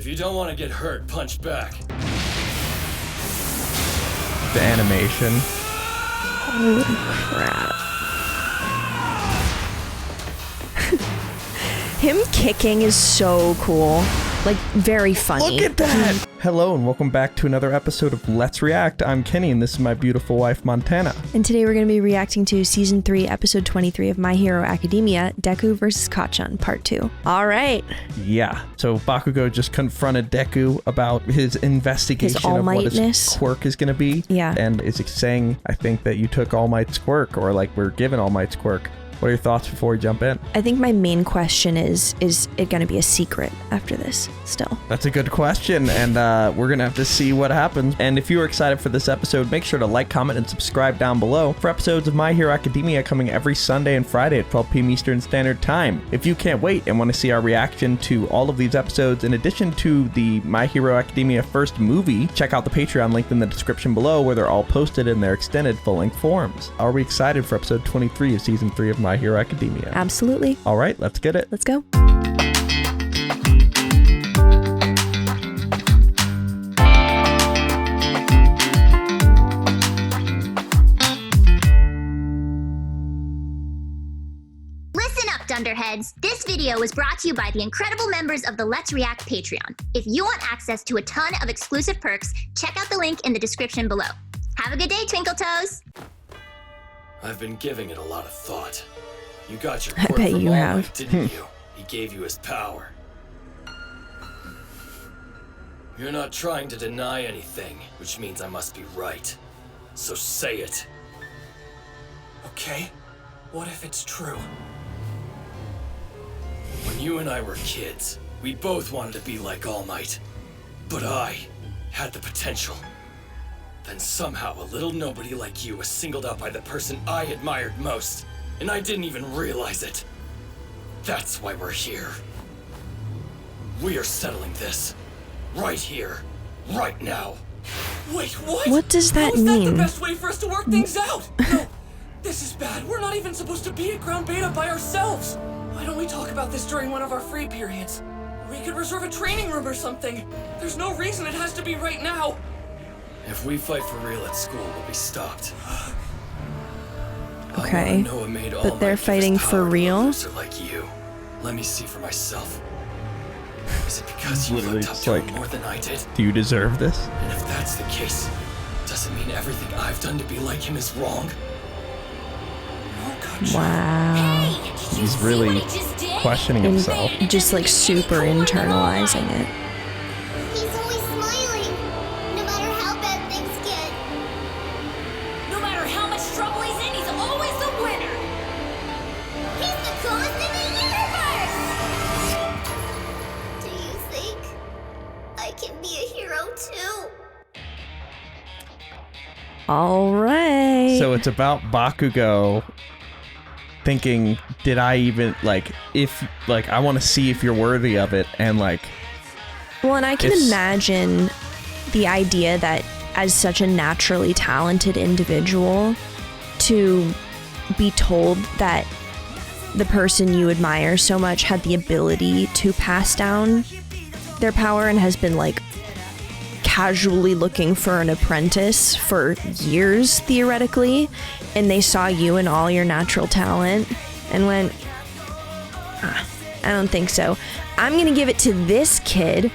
If you don't want to get hurt, punch back. The animation. Holy crap. Him kicking is so cool. Like, very funny. Look at that! Hello and welcome back to another episode of Let's React. I'm Kenny and this is my beautiful wife, Montana. And today we're going to be reacting to Season 3, Episode 23 of My Hero Academia, Deku vs. Kacchan, Part 2. All right. Yeah, so Bakugo just confronted Deku about his investigation of what his quirk is going to be. Yeah. And is saying, I think that you took Allmights' quirk, or like we're given Allmights' quirk. What are your thoughts before we jump in? I think my main question is it going to be a secret after this still? That's a good question, and we're going to have to see what happens. And if you are excited for this episode, make sure to like, comment, and subscribe down below for episodes of My Hero Academia coming every Sunday and Friday at 12 p.m. Eastern Standard Time. If you can't wait and want to see our reaction to all of these episodes, in addition to the My Hero Academia first movie, check out the Patreon linked in the description below where they're all posted in their extended full-length forms. Are we excited for episode 23 of Season 3 of My Hero Academia? Absolutely. All right, let's get it. Let's go. Listen up, Dunderheads. This video was brought to you by the incredible members of the Let's React Patreon. If you want access to a ton of exclusive perks, check out the link in the description below. Have a good day, Twinkle Toes. I've been giving it a lot of thought. You got your I quirk bet from you Allmight, have. didn't you? He gave you his power. You're not trying to deny anything, which means I must be right. So say it. Okay, what if it's true? When you and I were kids, we both wanted to be like Allmight. But I had the potential. Then somehow a little nobody like you was singled out by the person I admired most, and I didn't even realize it. That's why we're here. We are settling this. Right here. Right now. Wait, what? What does that How is mean? that the best way for us to work things out? No, this is bad. We're not even supposed to be at Ground Beta by ourselves. Why don't we talk about this during one of our free periods? We could reserve a training room or something. There's no reason it has to be right now. If we fight for real at school, we'll be stopped. Okay, but they're fighting for real? Like you. Let me see for myself. Is it because you Literally looked up just to like, him more than I did? do you deserve this? And if that's the case, does it mean everything I've done to be like him is wrong? No, Kacchan. Wow. He's really questioning himself. Just like super internalizing it. He's always smiling, no matter how bad things get. No matter how much trouble he's in, he's always the winner. He's the coolest in the universe! Do you think I can be a hero too? All right. So it's about Bakugo thinking, did I even, like, if, like, I want to see if you're worthy of it, and, like... Well, and I can It's- imagine the idea that as such a naturally talented individual, to be told that the person you admire so much had the ability to pass down their power and has been, like, casually looking for an apprentice for years, theoretically, and they saw you and all your natural talent and went, I don't think so. I'm gonna give it to this kid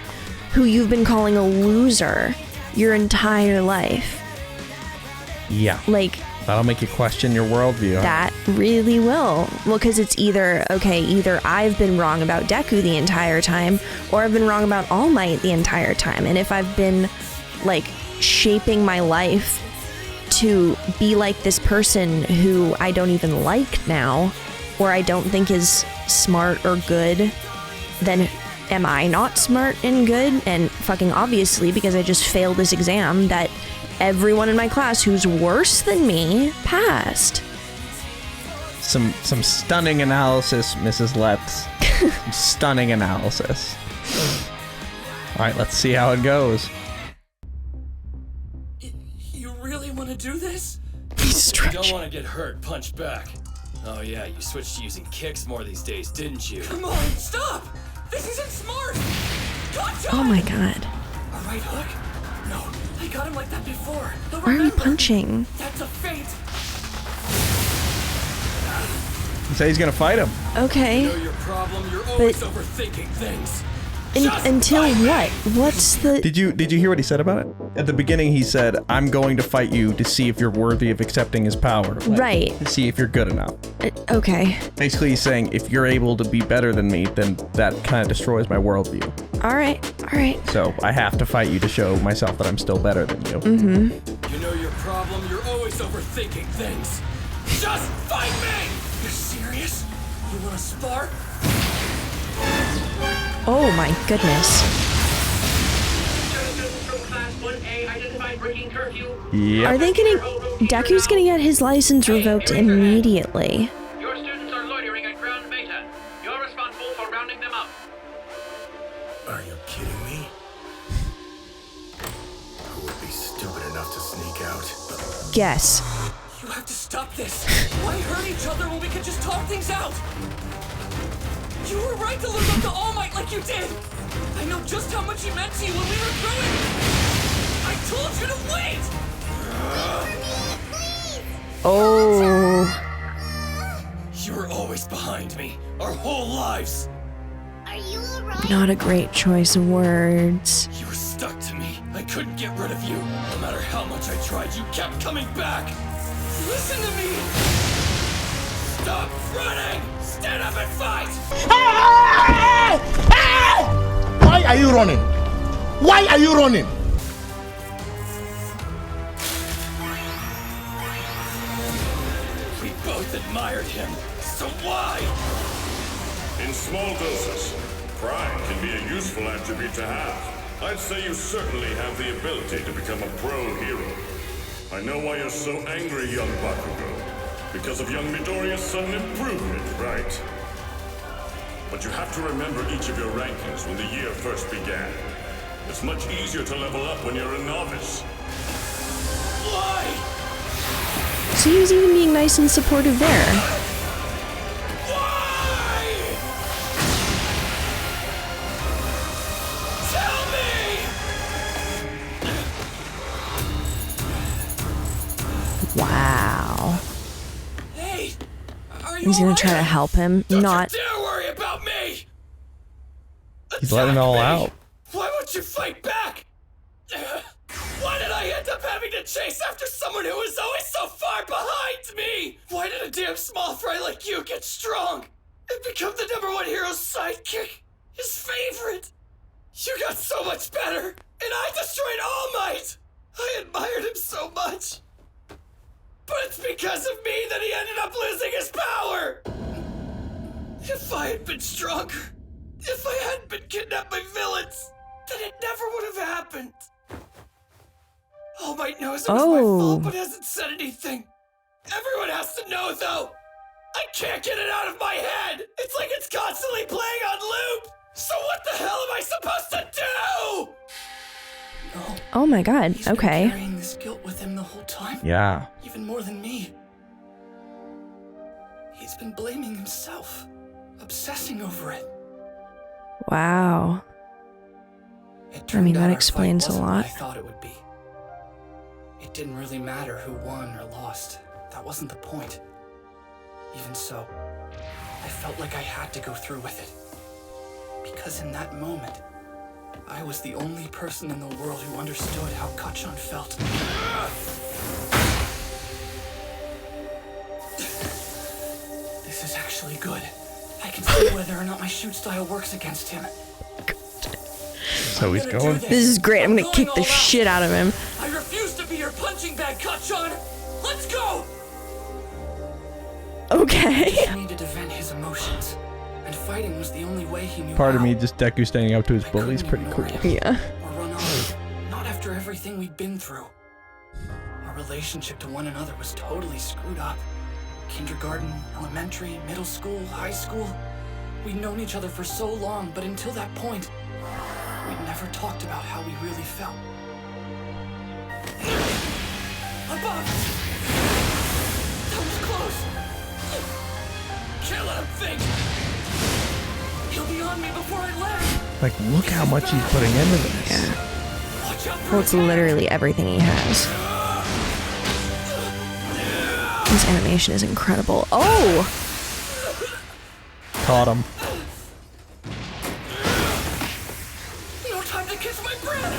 who you've been calling a loser your entire life. Yeah. Like, That'll make you question your worldview. that really will. Well, because it's either I've been wrong about Deku the entire time, or I've been wrong about All Might the entire time. And if I've been, like, shaping my life to be like this person who I don't even like now, or I don't think is smart or good, then am I not smart and good? And fucking obviously, because I just failed this exam that everyone in my class who's worse than me passed. Some stunning analysis, Mrs. Letts. Some stunning analysis. All right, let's see how it goes. You really want to do this? He's If you don't stretching. want to get hurt, punch back. Oh yeah, you switched to using kicks more these days, didn't you? Come on, stop! This isn't smart! Kacchan! Oh my god. A right hook? No, I got him like that before. He'll Why are you remember. punching? That's a feint. He said he's gonna fight him. Okay. Know your problem? You're always overthinking things. Until what? What's the... Did you hear what he said about it? At the beginning, he said, "I'm going to fight you to see if you're worthy of accepting his power." Right. To see if you're good enough. Okay. Basically, he's saying, if you're able to be better than me, then that kind of destroys my worldview. All right. So I have to fight you to show myself that I'm still better than you. Mm-hmm. You know your problem? You're always overthinking things. Just fight me! You're serious? You wanna spar? Oh my goodness. Yep. Are they gonna... Deku's gonna get his license revoked immediately. Your students are loitering at ground beta. You're responsible for rounding them up. Are you kidding me? Who would be stupid enough to sneak out? Guess. You have to stop this. Why hurt each other when we could just talk things out? You were right to look up to All Might like you did. I know just how much he meant to you when we were growing. I told you to wait. Oh. You were always behind me, our whole lives. Are you alright? Not a great choice of words. You were stuck to me. I couldn't get rid of you. No matter how much I tried, you kept coming back. Listen to me. Stop running! Stand up and fight! Why are you running? Why are you running? We both admired him, so why? In small doses, pride can be a useful attribute to have. I'd say you certainly have the ability to become a pro hero. I know why you're so angry, young Bakugo. Because of young Midoriya's sudden improvement, right? But you have to remember each of your rankings when the year first began. It's much easier to level up when you're a novice. Why? So he was even being nice and supportive there. Why? Tell me! Wow. Hey, are you He's gonna all try to right? help him. Don't Not... you dare worry about me! He's letting it all Attack me! out. Why won't you fight back? Why did I end up having to chase after someone who was always so far behind me? Why did a damn small fry like you get strong and become the #1 hero's sidekick? His favorite? You got so much better, and I destroyed All Might! I admired him so much. But it's because of me that he ended up losing his power! If I had been stronger, if I hadn't been kidnapped by villains, then it never would have happened. All Might knows it was my fault, but hasn't said anything. Everyone has to know, though. I can't get it out of my head. It's like it's constantly playing on loop. So what the hell am I supposed to do? No. Oh my god. He's been Okay. carrying this guilt with him the whole time. Yeah. Even more than me. He's been blaming himself, obsessing over it. Wow. It I turned mean, out that our explains fight a wasn't what lot. I thought it would be. It didn't really matter who won or lost. That wasn't the point. Even so, I felt like I had to go through with it. Because in that moment, I was the only person in the world who understood how Kacchan felt. This is actually good. I can see whether or not my shoot style works against him. So he's going. This is great. I'm gonna going kick the all out. shit out of him. I refuse to be your punching bag, Kacchan! Let's go! Okay. He needed to vent his emotions, and fighting was the only way he knew Part of how. me, just Deku standing up to his I bully is couldn't pretty ignore cool. him Yeah. Or run off. Not after everything we'd been through. Our relationship to one another was totally screwed up. Kindergarten, elementary, middle school, high school. We'd known each other for so long, but until that point, we'd never talked about how we really felt. Above! That was close! Can't let him think! He'll be on me before I land. Like, look how much he's putting into this. Yeah. Watch out for Well, it's literally everything he has. His animation is incredible. Oh! Caught him. No time to catch my breath.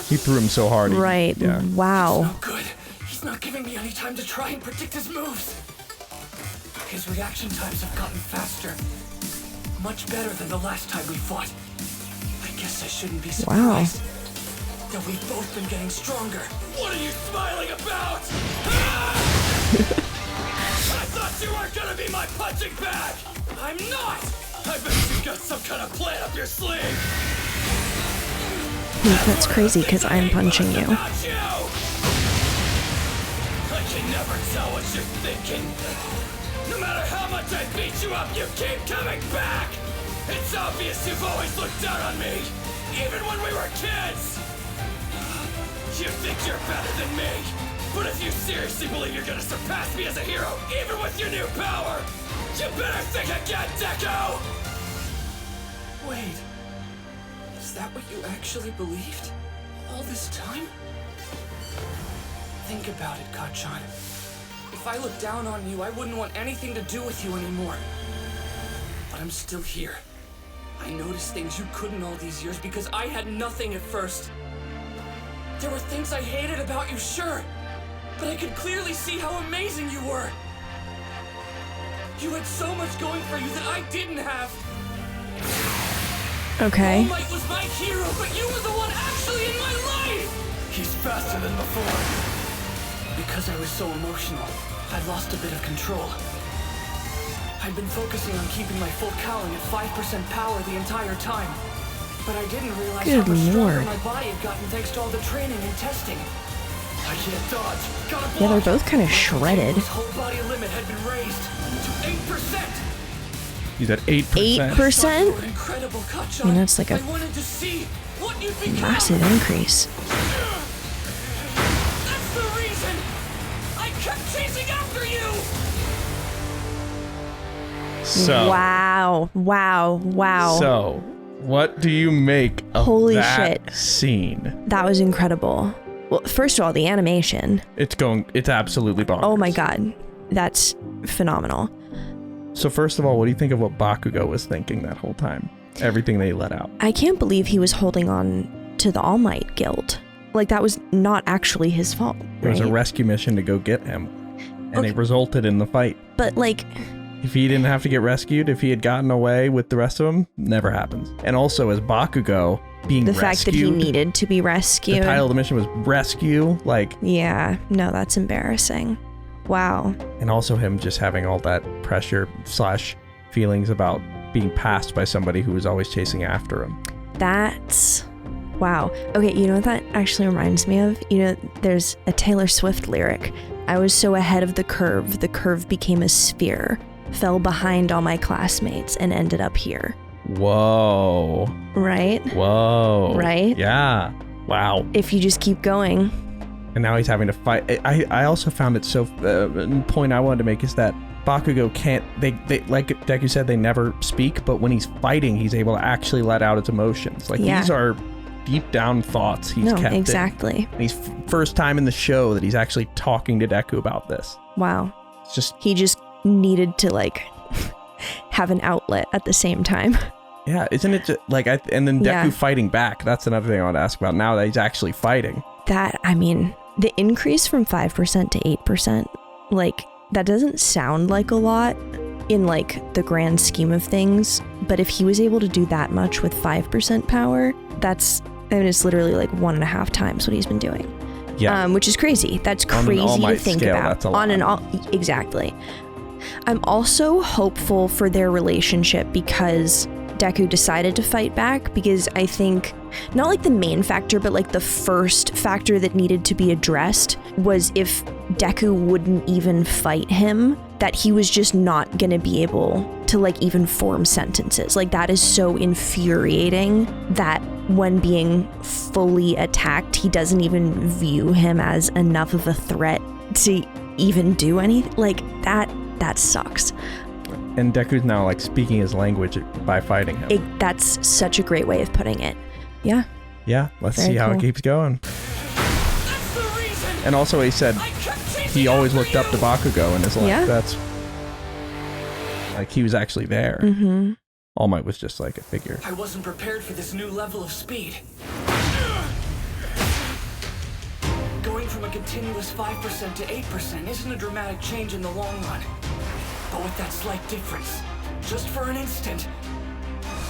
He threw him so hard. Right. Yeah. Wow. No good. He's not giving me any time to try and predict his moves. His reaction times have gotten faster. Much better than the last time we fought. I guess I shouldn't be surprised that we've both been getting stronger. What are you smiling about? I thought you weren't gonna be my punching bag! I'm not! I bet you got some kind of plan up your sleeve! That's crazy because I'm punching you. I can never tell what you're thinking. No matter how much I beat you up, you keep coming back! It's obvious you've always looked down on me, even when we were kids! You think you're better than me, but if you seriously believe you're gonna surpass me as a hero, even with your new power, you better think again, Deku! Wait. Is that what you actually believed? All this time? Think about it, Kacchan. If I looked down on you, I wouldn't want anything to do with you anymore. But I'm still here. I noticed things you couldn't all these years because I had nothing at first. There were things I hated about you, sure, but I could clearly see how amazing you were. You had so much going for you that I didn't have. Okay. Allmight was my hero, but you were the one actually in my life! He's faster than before. Because I was so emotional, I lost a bit of control. I'd been focusing on keeping my full cowling at 5% power the entire time. But I didn't realize Good how much stronger lord. my body had gotten thanks to all the training and testing. I can't dodge. Gotta block. Yeah, they're both kind of shredded. His whole body limit had been raised to 8%. He's at 8%. 8%? You were incredible, Kacchan. I mean, that's like a I wanted to see what you'd become. massive increase. That's the reason I kept chasing after you. So. Wow. Wow. Wow. So, what do you make of Holy that shit. scene? That was incredible. Well, first of all, the animation. It's absolutely bonkers. Oh my god. That's phenomenal. So first of all, what do you think of what Bakugo was thinking that whole time? Everything they let out. I can't believe he was holding on to the Allmight guild. Like, that was not actually his fault. It was a right? rescue mission to go get him. And it resulted in the fight. But, like... If he didn't have to get rescued, if he had gotten away with the rest of them, never happens. And also, as Bakugo being the rescued... fact that he needed to be rescued. The title of the mission was Rescue. Like... Yeah. No, that's embarrassing. Wow. And also him just having all that pressure / feelings about being passed by somebody who was always chasing after him. That's... Wow. Okay, you know what that actually reminds me of? You know, there's a Taylor Swift lyric. I was so ahead of the curve became a sphere, fell behind all my classmates, and ended up here. Whoa. Right? Whoa. Right? Yeah. Wow. If you just keep going. And now he's having to fight. I also found it so... the point I wanted to make is that Bakugo can't... They like Deku said, they never speak, but when he's fighting, he's able to actually let out his emotions. Like, these are deep down thoughts he's kept in. Exactly. And he's first time in the show that he's actually talking to Deku about this. Wow. It's just... He just needed to, like, have an outlet at the same time. Yeah, isn't it just, like... and then Deku fighting back. That's another thing I want to ask about now that he's actually fighting. That, I mean... The increase from 5% to 8%, like, that doesn't sound like a lot in, like, the grand scheme of things, but if he was able to do that much with 5% power, that's, I mean, it's literally like 1.5 times what he's been doing. Yeah. Which is crazy. That's crazy to think scale, about. That's a lot. Exactly. I'm also hopeful for their relationship because Deku decided to fight back, because I think not like the main factor, but like the first factor that needed to be addressed was if Deku wouldn't even fight him, that he was just not gonna be able to like even form sentences. Like, that is so infuriating that when being fully attacked, he doesn't even view him as enough of a threat to even do anything. Like, that sucks. And Deku's now like speaking his language by fighting him. That's such a great way of putting it. Yeah. Yeah, let's Very see how cool. it keeps going. And also he said he always looked up to Bakugo in his life. Yeah. That's like he was actually there. Mm-hmm. All Might was just like a figure. I wasn't prepared for this new level of speed. Going from a continuous 5% to 8% isn't a dramatic change in the long run. But with that slight difference, just for an instant,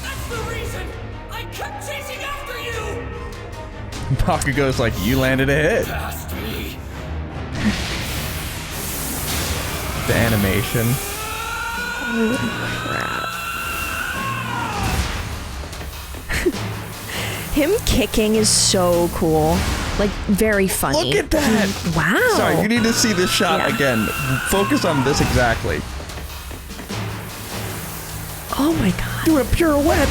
that's the reason I kept chasing after you! Bakugo's like, you landed a hit. Past me. The animation. Holy crap. Him kicking is so cool. Like, very funny. Look at that! Wow. Sorry, you need to see this shot Yeah. again. Focus on this exactly. Oh my god. Do a pirouette.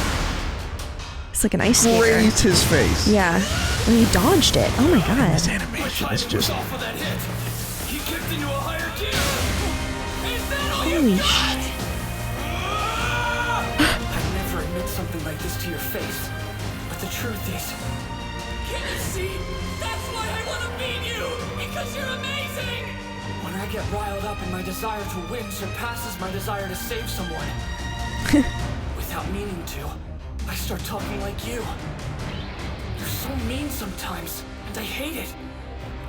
It's like an ice skater. Raised his face. Yeah. And he dodged it. Oh my god. This animation is just... Off of that hit. He kicked into a higher gear. Is that all Holy you shit. I'd never admit something like this to your face. But the truth is, can you see? That's why I want to beat you! Because you're amazing! When I get riled up and my desire to win surpasses my desire to save someone, without meaning to, I start talking like you. You're so mean sometimes, and I hate it.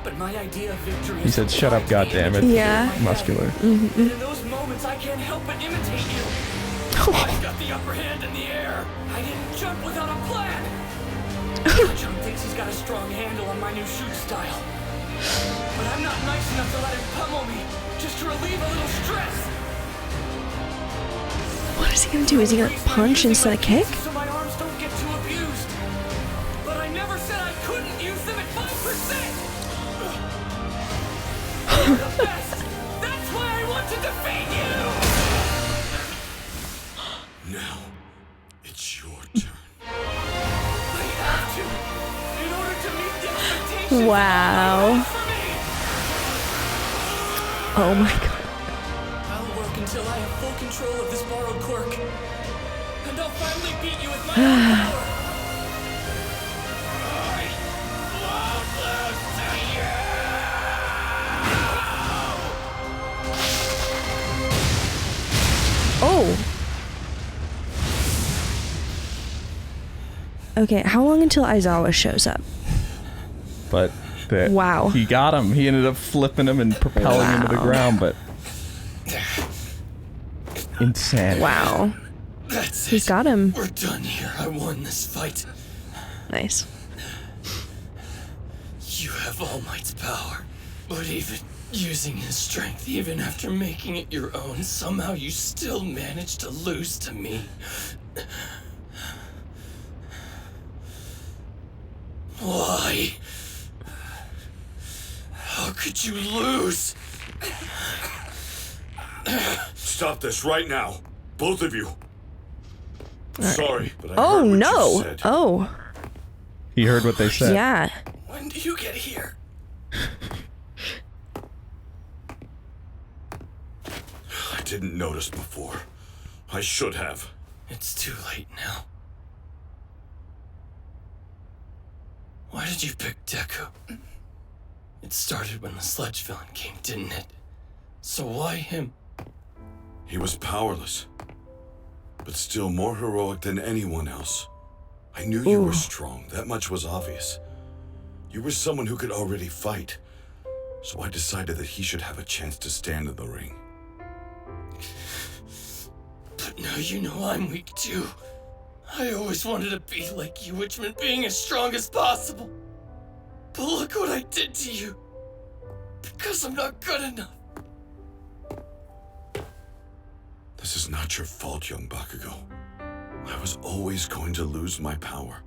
But my idea of victory He said, shut up, goddammit. Yeah. Muscular. And in those moments, I can't help but imitate you. I've got the upper hand in the air. I didn't jump without a plan. Kacchan thinks he's got a strong handle on my new shoot style. But I'm not nice enough to let him pummel me, just to relieve a little stress. What is he gonna do? Is he gonna punch instead of kick? So my arms don't get too abused. But I never said I couldn't use them at 5%. You're the best. That's why I want to defeat you. Now, it's your turn. I have to, in order to meet the expectations. Wow. For me. Oh my god. I'll work until I have full control of this borrowed quirk. And I'll finally beat you with my own power. I won't lose to you! Oh. Okay, how long until Aizawa shows up? But Wow. he got him. He ended up flipping him and propelling him to the Wow. ground, but insanity. Wow. That's He's it. got him. We're done here. I won this fight. Nice. You have All Might's power. But even using his strength, even after making it your own, somehow you still managed to lose to me. Why? How could you lose? Stop this right now. Both of you. Sorry, but I Oh heard what no. you said. Oh. He heard what they said. Yeah. When do you get here? I didn't notice before. I should have. It's too late now. Why did you pick Deku? It started when the sludge villain came, didn't it? So why him? He was powerless, but still more heroic than anyone else. I knew you were strong, that much was obvious. You were someone who could already fight, so I decided that he should have a chance to stand in the ring. But now you know I'm weak too. I always wanted to be like you, which meant being as strong as possible. But look what I did to you. Because I'm not good enough. This is not your fault, young Bakugo. I was always going to lose my power.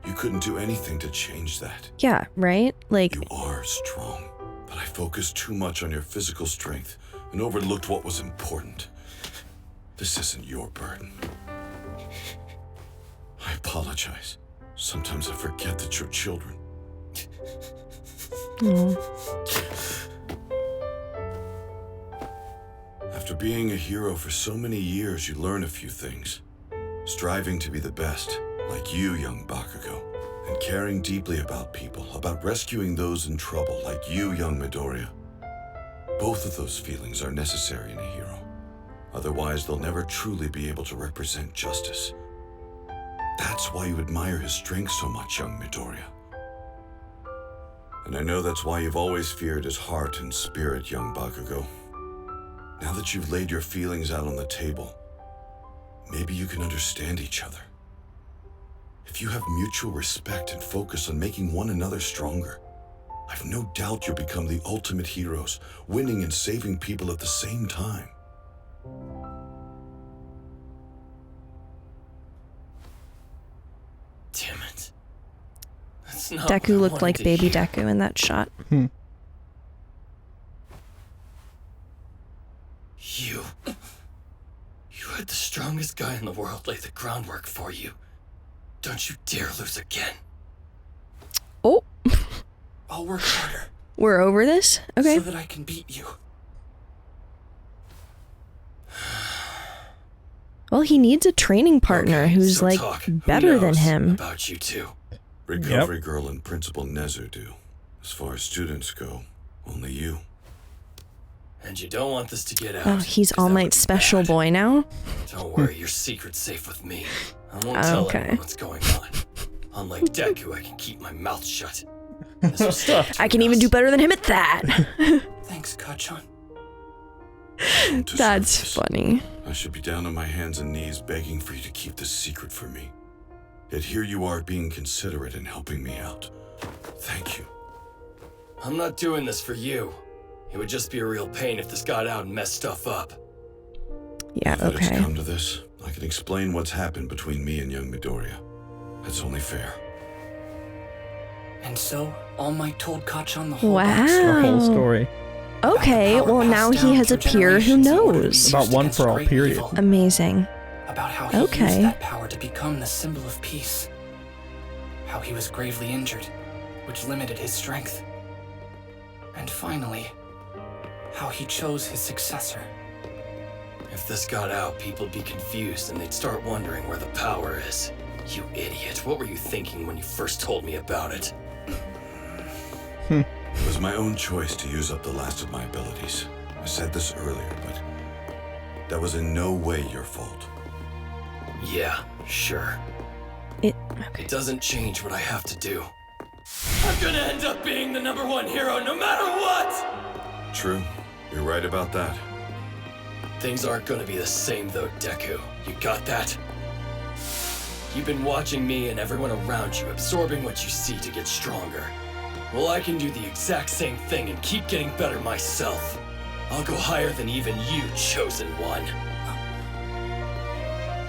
You couldn't do anything to change that. Yeah, right? Like, You are strong, but I focused too much on your physical strength and overlooked what was important. This isn't your burden. I apologize. Sometimes I forget that you're children. After being a hero for so many years, you learn a few things. Striving to be the best, like you, young Bakugo. And caring deeply about people, about rescuing those in trouble, like you, young Midoriya. Both of those feelings are necessary in a hero. Otherwise, they'll never truly be able to represent justice. That's why you admire his strength so much, young Midoriya. And I know that's why you've always feared his heart and spirit, young Bakugo. Now that you've laid your feelings out on the table, maybe you can understand each other. If you have mutual respect and focus on making one another stronger, I've no doubt you'll become the ultimate heroes, winning and saving people at the same time. Damn it. That's not Deku looked like baby Deku in that shot. You had the strongest guy in the world lay the groundwork for you. Don't you dare lose again. Oh. I'll work harder. We're over this? Okay. So that I can beat you. Well, he needs a training partner who's so like talk. better Who than knows him. About you two. Recovery Girl and Principal Nezu do. As far as students go, only you. And you don't want this to get out. Oh, he's All Might's special boy now? Don't worry, your secret's safe with me. I won't tell anyone what's going on. Unlike Deku, I can keep my mouth shut. I can even do better than him at that. Thanks, Kacchan. That's funny. I should be down on my hands and knees begging for you to keep this secret from me. Yet here you are being considerate and helping me out. Thank you. I'm not doing this for you. It would just be a real pain if this got out and messed stuff up. Yeah, If it's okay. come to this, I can explain what's happened between me and young Midoriya. That's only fair. And so, All Might told Kacchan the whole Wow. The whole story. Okay, well now he has a peer who knows. About one for all, period. Amazing. About how he used that power to become the symbol of peace. How he was gravely injured, which limited his strength. And finally, how he chose his successor. If this got out, people'd be confused and they'd start wondering where the power is. You idiot, what were you thinking when you first told me about it? It was my own choice to use up the last of my abilities. I said this earlier, but that was in no way your fault. Yeah, sure. It doesn't change what I have to do. I'm gonna end up being the #1 hero no matter what! True. You're right about that. Things aren't gonna be the same though, Deku. You got that? You've been watching me and everyone around you, absorbing what you see to get stronger. Well, I can do the exact same thing and keep getting better myself. I'll go higher than even you, Chosen One.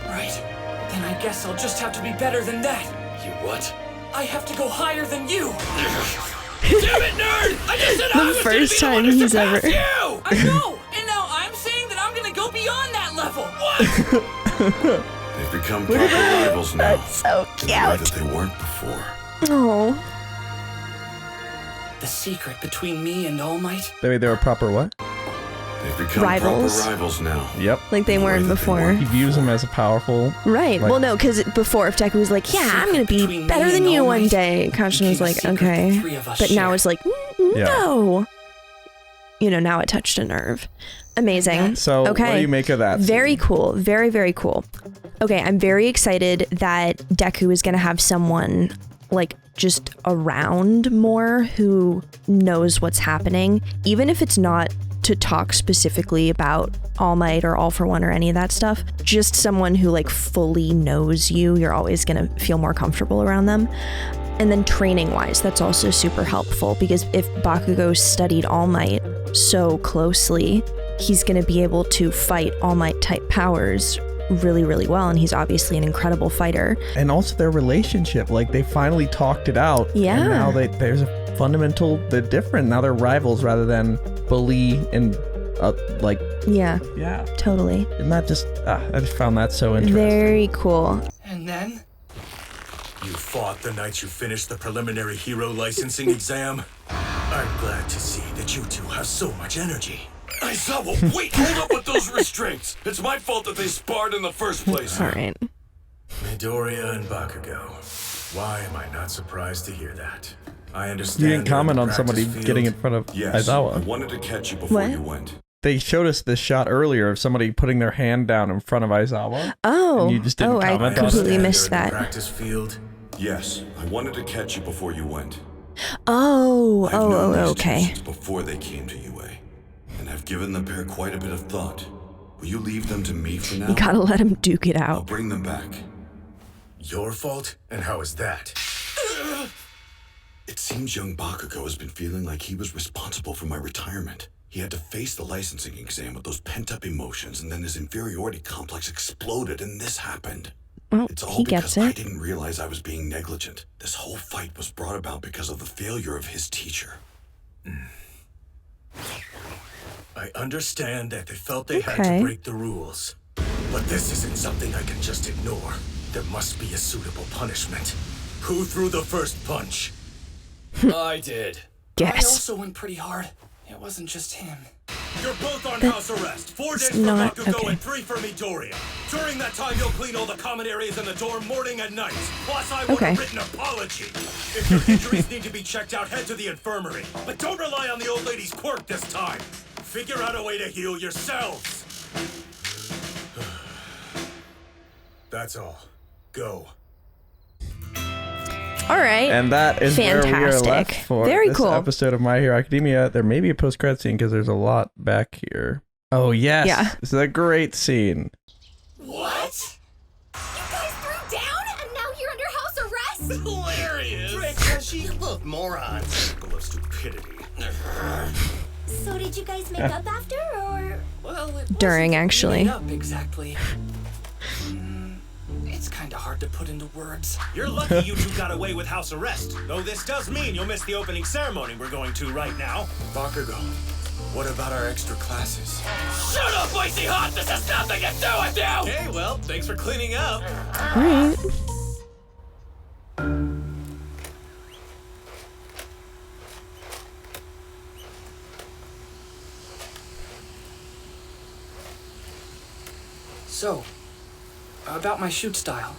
Right. Then I guess I'll just have to be better than that. You what? I have to go higher than you. Damn it, nerd! I just said I was first time he's ever. You! I know! And now I'm saying that I'm gonna go beyond that level! What? They've become proper rivals now. That's so in a way that they weren't before. Oh. The secret between me and All Might? They were proper what? They've become Rivals. proper rivals now. Yep. Like they weren't before. He views him as a powerful. Right. Like, Well, no, because before, if Deku was like, yeah, I'm going to be better than you one day, Kacchan was like, okay. But now it's like, no. You know, now it touched a nerve. Amazing. So, okay. what do you make of that? Very cool. Very, very cool. Okay, I'm very excited that Deku is going to have someone, like, just around more who knows what's happening, even if it's not to talk specifically about All Might or All for One or any of that stuff. Just someone who like fully knows you. You're always gonna feel more comfortable around them. And then training wise, that's also super helpful because if Bakugo studied All Might so closely, he's gonna be able to fight All Might type powers really, really well, and he's obviously an incredible fighter. And also their relationship, like they finally talked it out. Yeah. And now there's a fundamental, they're different. Now they're rivals rather than bully and like. Yeah. Yeah. Totally. And that just, I just found that so interesting. Very cool. And then? You fought the night you finished the preliminary hero licensing exam. I'm glad to see that you two have so much energy. Aizawa, wait, hold up with those restraints. It's my fault that they sparred in the first place. All right. Midoriya and Bakugo. Why am I not surprised to hear that? I understand. You didn't comment on somebody getting in front of Yes, Aizawa. I wanted to catch you before What? you went. They showed us this shot earlier of somebody putting their hand down in front of Aizawa. Oh. And you just didn't I comment on it. completely missed that. Practice field. Yes, I wanted to catch you before you went. Oh. I've known these two Okay. since before they came to UA, and I've given the pair quite a bit of thought. Will you leave them to me for now? You gotta let him duke it I'll out. bring them back. Your fault? And how is that? It seems young Bakugo has been feeling like he was responsible for my retirement. He had to face the licensing exam with those pent-up emotions, and then his inferiority complex exploded, and this happened. Well, It's all he because gets I it. didn't realize I was being negligent. This whole fight was brought about because of the failure of his teacher. I understand that they felt they had Okay. to break the rules. But this isn't something I can just ignore. There must be a suitable punishment. Who threw the first punch? I did. I Guess. also went pretty hard. It wasn't just him. You're both on That- house arrest. 4 it's days for not- Bakugo okay. and 3 for Midoriya. During that time, you'll clean all the common areas in the dorm morning and night. Plus, I want Okay. a written apology. If your injuries need to be checked out, head to the infirmary. But don't rely on the old lady's quirk this time. Figure out a way to heal yourselves. That's all. Go. All right. And that is where we are left Fantastic. for Very this cool. episode of My Hero Academia. There may be a post-credit scene because there's a lot back here. Oh, yes. Yeah. This is a great scene. What? You guys threw down and now you're under house arrest? Hilarious. Look, morons. Circle of stupidity. So did you guys make up after, or? Well, it During, wasn't actually. made up exactly. It's kind of hard to put into words. You're lucky you two got away with house arrest. Though this does mean you'll miss the opening ceremony we're going to right now. Bakugo, what about our extra classes? Shut up, Icy Hot! This has nothing to do with you! Okay, well, thanks for cleaning up. All right. So, about my shoot style.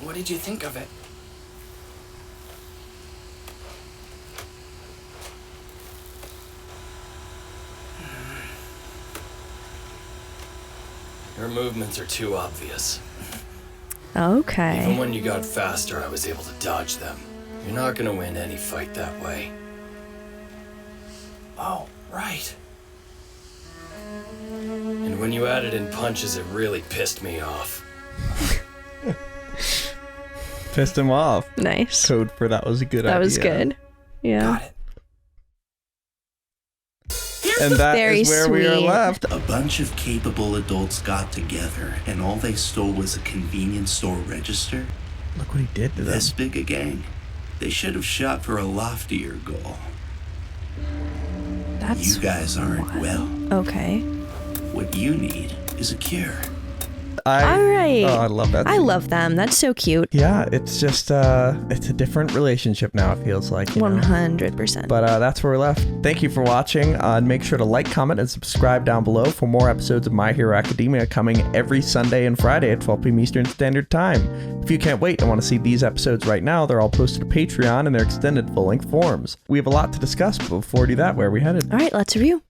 What did you think of it? Your movements are too obvious. Okay. Even when you got faster, I was able to dodge them. You're not gonna win any fight that way. Oh, right. And when you added in punches, it really pissed me off. Pissed him off. Nice. Code for that was a good idea. That was good. Yeah. Got it. And that Very is where we are sweet. left. A bunch of capable adults got together, and all they stole was a convenience store register. Look what he did to them. This big a gang. They should have shot for a loftier goal. That's You guys aren't well. okay. What you need is a cure. All right. Oh, I love that. I love them. That's so cute. Yeah, it's just it's a different relationship now. It feels like you know? 100%. But that's where we're left. Thank you for watching. And make sure to like, comment, and subscribe down below for more episodes of My Hero Academia coming every Sunday and Friday at 12 p.m. Eastern Standard Time. If you can't wait and want to see these episodes right now, they're all posted to Patreon and they're extended full-length forms. We have a lot to discuss, but before we do that, where are we headed? All right, let's review.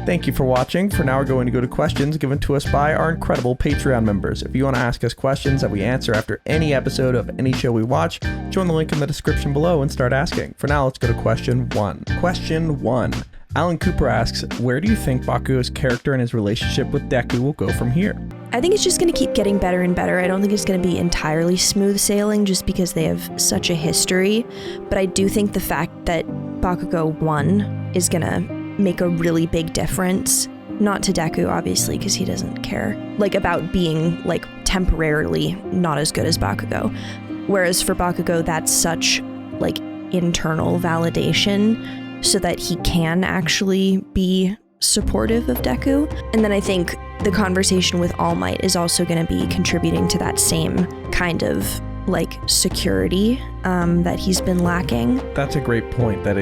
Thank you for watching. For now, we're going to go to questions given to us by our incredible Patreon members. If you want to ask us questions that we answer after any episode of any show we watch, join the link in the description below and start asking. For now, let's go to question 1. Question 1. Alan Cooper asks, where do you think Bakugo's character and his relationship with Deku will go from here? I think it's just going to keep getting better and better. I don't think it's going to be entirely smooth sailing just because they have such a history. But I do think the fact that Bakugo won is going to make a really big difference. Not to Deku, obviously, because he doesn't care, like, about being, like, temporarily not as good as Bakugo. Whereas for Bakugo, that's such, like, internal validation so that he can actually be supportive of Deku. And then I think the conversation with All Might is also going to be contributing to that same kind of, like security that he's been lacking. That's a great point, that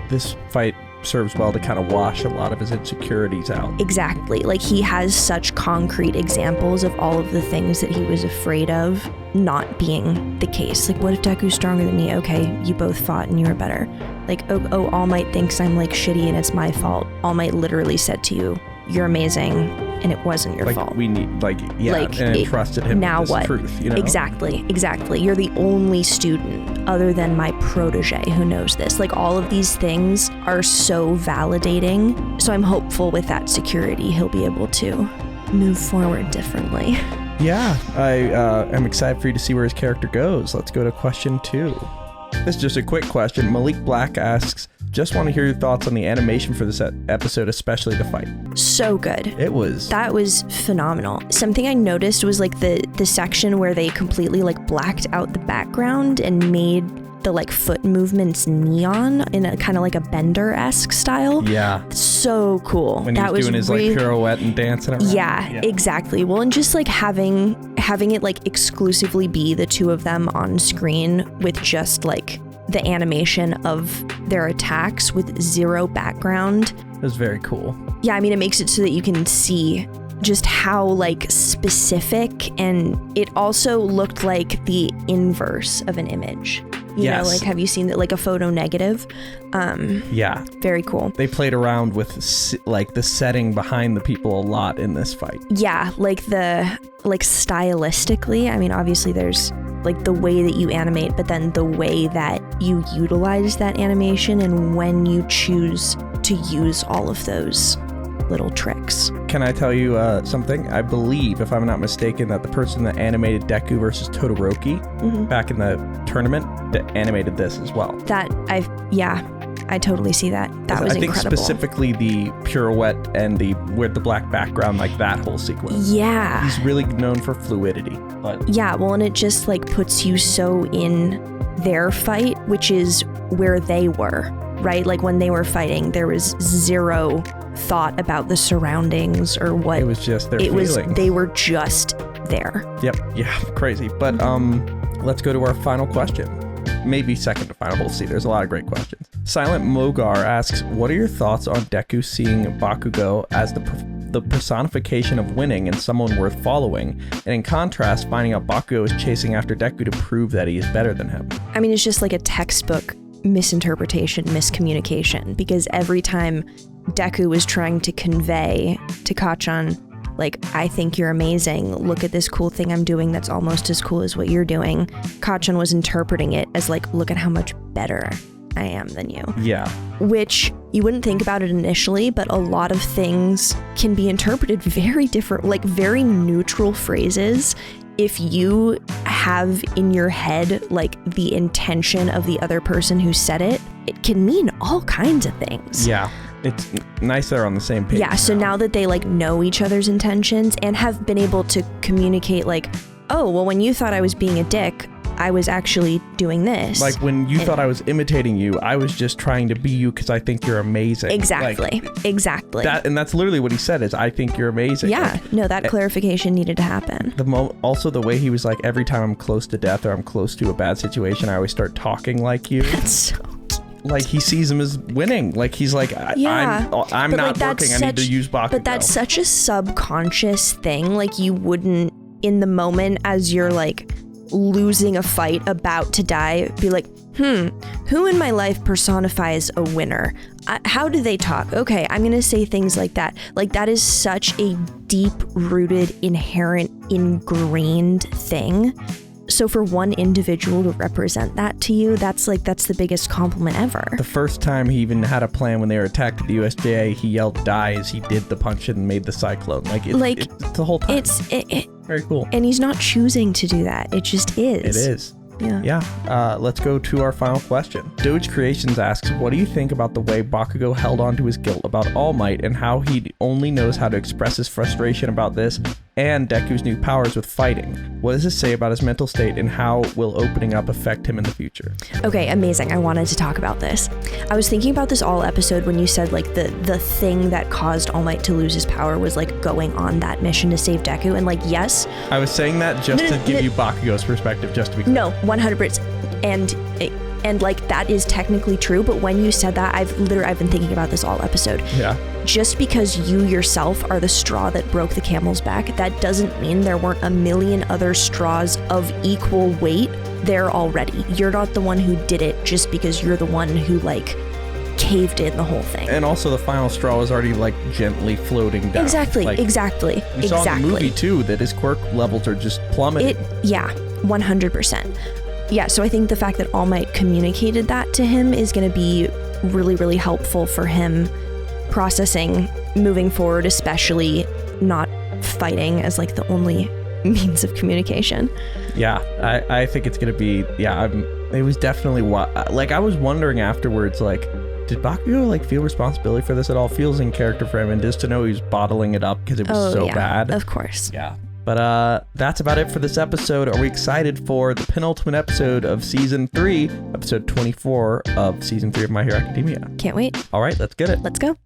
this fight serves well to kind of wash a lot of his insecurities out. Exactly. Like, he has such concrete examples of all of the things that he was afraid of not being the case. Like, what if Deku's stronger than me? Okay, you both fought and you were better. Like, oh, All Might thinks I'm like shitty and it's my fault. All Might literally said to you, you're amazing, and it wasn't your fault. We need, and entrusted him now with this what? truth, you know? Exactly. You're the only student other than my protege who knows this. Like, all of these things are so validating. So I'm hopeful with that security, he'll be able to move forward differently. Yeah, I am excited for you to see where his character goes. Let's go to question 2. This is just a quick question. Malik Black asks, just want to hear your thoughts on the animation for this episode, especially the fight. So good. That was phenomenal. Something I noticed was like the section where they completely like blacked out the background and made the like foot movements neon in a kind of like a Bender-esque style. Yeah. So cool. When he was doing his like pirouette and dancing around. Yeah, exactly. Well, and just like having it like exclusively be the two of them on screen with just like the animation of their attacks with zero background. It was very cool. Yeah, I mean, it makes it so that you can see just how like specific, and it also looked like the inverse of an image. You know, like, have you seen that, like a photo negative? Yeah. Very cool. They played around with like the setting behind the people a lot in this fight. Yeah, like stylistically, I mean, obviously there's like the way that you animate, but then the way that you utilize that animation and when you choose to use all of those little tricks. Can I tell you something? I believe, if I'm not mistaken, that the person that animated Deku versus Todoroki back in the tournament that animated this as well. I totally see that. That was incredible. I think specifically the pirouette and with the black background, like that whole sequence. Yeah. He's really known for fluidity. But yeah, well, and it just like puts you so in their fight, which is where they were, right? Like when they were fighting, there was zero thought about the surroundings or what. It was just their feelings. They were just there. Yep. Yeah. Crazy. But let's go to our final question. Maybe second to final. We'll see. There's a lot of great questions. Silent Mogar asks, what are your thoughts on Deku seeing Bakugo as the personification of winning and someone worth following, and in contrast, finding out Bakugo is chasing after Deku to prove that he is better than him? I mean, it's just like a textbook misinterpretation, miscommunication, because every time Deku was trying to convey to Kacchan, like, I think you're amazing, look at this cool thing I'm doing that's almost as cool as what you're doing, Kacchan was interpreting it as like, look at how much better I am than you. Yeah. Which you wouldn't think about it initially, but a lot of things can be interpreted very different, like very neutral phrases. If you have in your head like the intention of the other person who said it, it can mean all kinds of things. Yeah. It's nice they're on the same page. Yeah, so now that they like know each other's intentions and have been able to communicate like, oh, well, when you thought I was being a dick, I was actually doing this. Like when you thought I was imitating you, I was just trying to be you because I think you're amazing. Exactly. Exactly. And that's literally what he said is, I think you're amazing. Yeah. No, that clarification needed to happen. Also the way he was like, every time I'm close to death or I'm close to a bad situation, I always start talking like you. That's so like he sees him as winning. Like he's like, I'm not working. I need to use Bakugo. But that's such a subconscious thing. Like you wouldn't in the moment as you're like losing a fight, about to die, be like, who in my life personifies a winner? How do they talk? Okay, I'm gonna say things like that. Like that is such a deep-rooted, inherent, ingrained thing. So for one individual to represent that to you, that's the biggest compliment ever. The first time he even had a plan when they were attacked at the USJA, he yelled die as he did the punch and made the cyclone. It's the whole time. It's very cool. And he's not choosing to do that. It just is. It is. Yeah. Let's go to our final question. Doge Creations asks, what do you think about the way Bakugo held on to his guilt about All Might and how he only knows how to express his frustration about this and Deku's new powers with fighting. What does this say about his mental state, and how will opening up affect him in the future? Okay, amazing. I wanted to talk about this. I was thinking about this all episode when you said like the thing that caused All Might to lose his power was like going on that mission to save Deku, and like yes. I was saying that just to give you Bakugo's perspective, just to be clear. No, 100%. And like that is technically true, but when you said that, I've been thinking about this all episode. Yeah. Just because you yourself are the straw that broke the camel's back, that doesn't mean there weren't a million other straws of equal weight there already. You're not the one who did it just because you're the one who like caved in the whole thing. And also the final straw was already like gently floating down. Exactly. Like, exactly. We saw in the movie too that his quirk levels are just plummeting. Yeah, 100%. Yeah, so I think the fact that All Might communicated that to him is going to be really, really helpful for him processing moving forward, especially not fighting as like the only means of communication. Yeah, I think it's going to be, it was definitely, like I was wondering afterwards, like, did Bakugo like feel responsibility for this at all? Feels in character for him, and just to know he was bottling it up because it was so bad. Of course. Yeah. But that's about it for this episode. Are we excited for the penultimate episode of Season 3, episode 24 of Season 3 of My Hero Academia? Can't wait. All right, let's get it. Let's go.